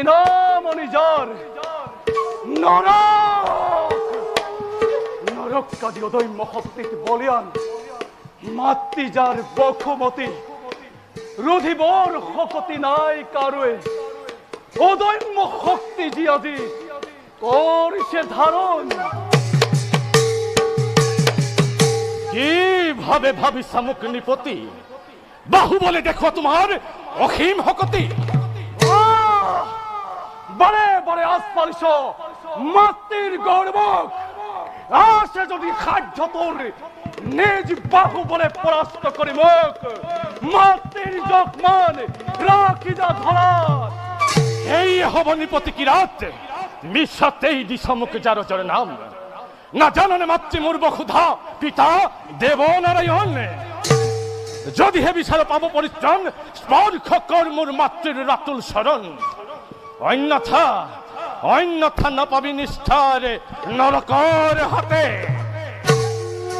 নাম নিজাৰ নৰক কাজি অদম্য শক্তিত বলিয়ান মাতৃ যাৰ বসুমতী ৰুধিবৰ শকতি নাই কাৰোৱে অদম্য শক্তি যি আজি কৰিছে ধাৰণ কিভাবে ভাবিছা মোক নিপতি বাহুবলে দেখো তোমাৰ অসীম শক্তি বাৰে বাৰে আস্পালিছ মাতৃৰ গৌৰৱক আছে যদি সাধ্য তোৰ নিজ বাহুবলে পৰাস্ত কৰি মোক মাতৃৰ যত্মান ৰাখি যা ধৰা এই হব নিপতি কি ৰাত মিশাতেই দিছ মোক যাৰ যাৰ নাম না জাননে মাতৃ মোৰ বসুধা পিতা দেৱনাৰায়ণ যদিহে বিচাৰ পাব পৰিত্ৰাণ স্পৰ্শ কৰ মোৰ মাতৃৰ ৰাতুল চৰণ অন্যথা নাপাবি নিষ্ঠাৰে নৰকৰ হাতে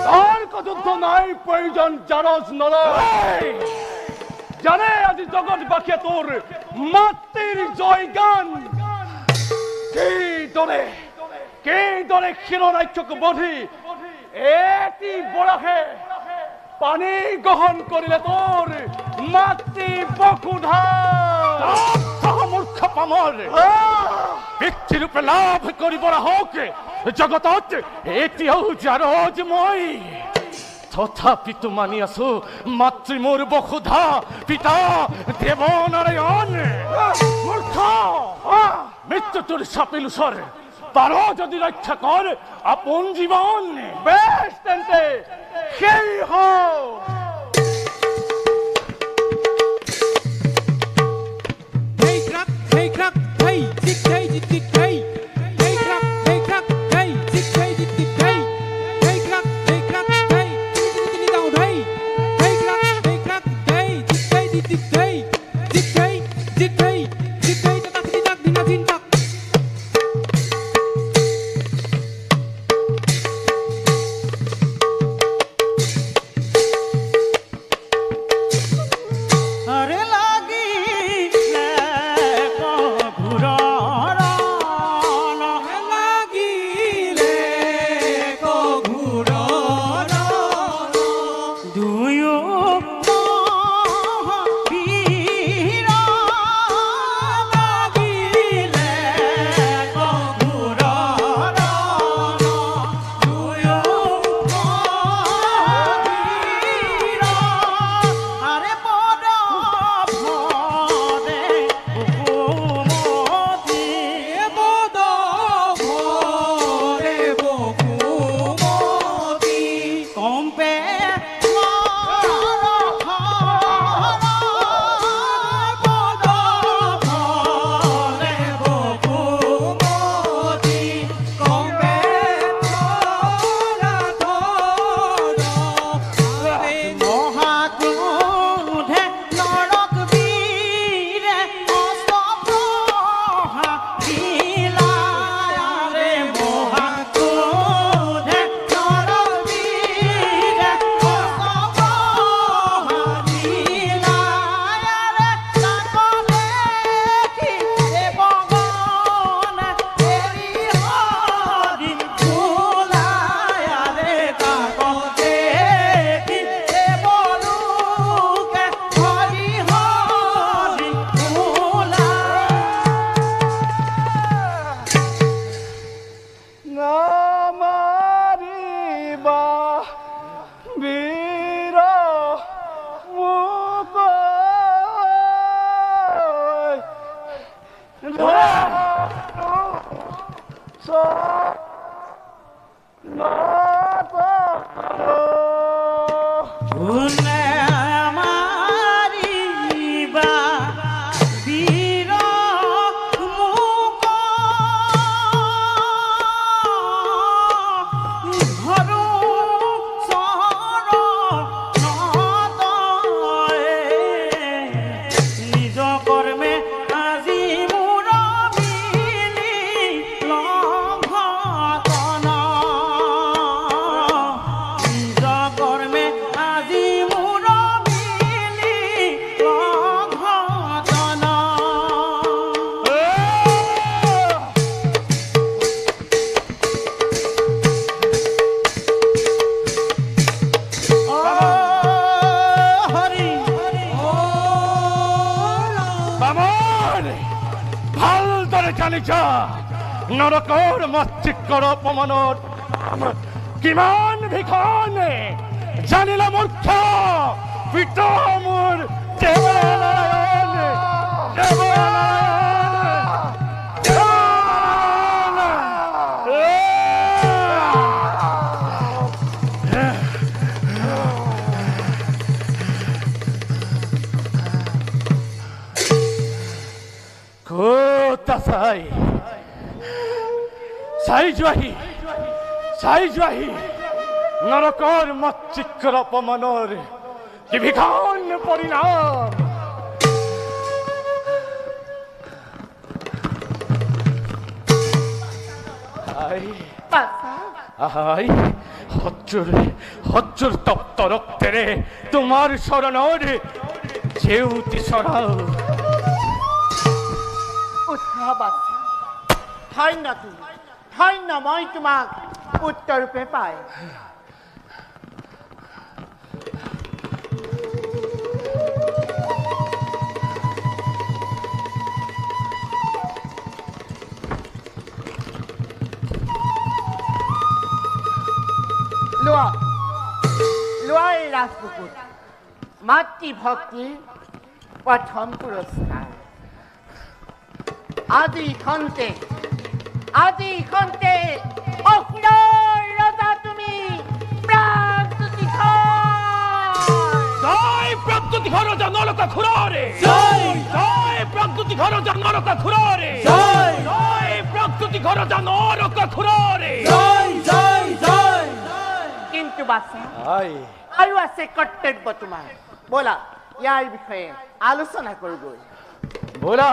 তৰ্ক যুদ্ধ নাই প্ৰয়োজন জাৰজ নৰয় জানে আজি জগতবাসীয়ে তোৰ মাতৃৰ জয়গান কিদৰে ক্ষীৰৰাক্ষক বধি এটি বৰাহে পানী গ্ৰহণ কৰিলে তোৰ মাতৃ বসুধা মূৰ্খ পামৰ ব্যক্তিৰূপে লাভ কৰিবৰ হওক জগতত এতিয়াও জাৰজ মই তথাপিতো মানি আছো মাতৃ মোৰ বসুধা পিতা দেৱনাৰায়ণ মূৰ্খ মৃত্যুটোৰ চাপিল ওচৰ পাৰ যদি ৰক্ষা কৰ আপোন জীৱন বেশ তেন্তে সেই হওক আজি নৰকৰ মস্তিষ্কৰ অপমানত কিমান ভিখন জানিলা মূৰ্খ পিতা মোৰ দেৱনাৰায়ণ চাই যোৱাহি নৰকৰ মস্তিষ্কৰ অপমানৰ কি ভিখন পৰিণাম শত্ৰুৰ তপ্ত ৰক্তেৰে তোমাৰ শৰণৰ জেউতি চৰাও ধন্য মই তোমাক উত্তৰ ৰূপে পাই লোৱা এই ৰাজপুত মাতৃভক্তি প্ৰথম পুৰস্কাৰ আজি খন্তে অসুৰৰ ৰজা তুমি প্ৰাগজ্যোতি ৰজা নৰক খুৰাৰে প্ৰাগজ্যোতি ৰজা নৰক খুৰাৰে প্ৰাগজ্যোতি ৰজা নৰক খুৰাৰে কিন্তু বাছা আৰু আছে কৰ্তব্য তোমাৰ ব'লা ইয়াৰ বিষয়ে আলোচনা কৰোঁগৈ ব'লা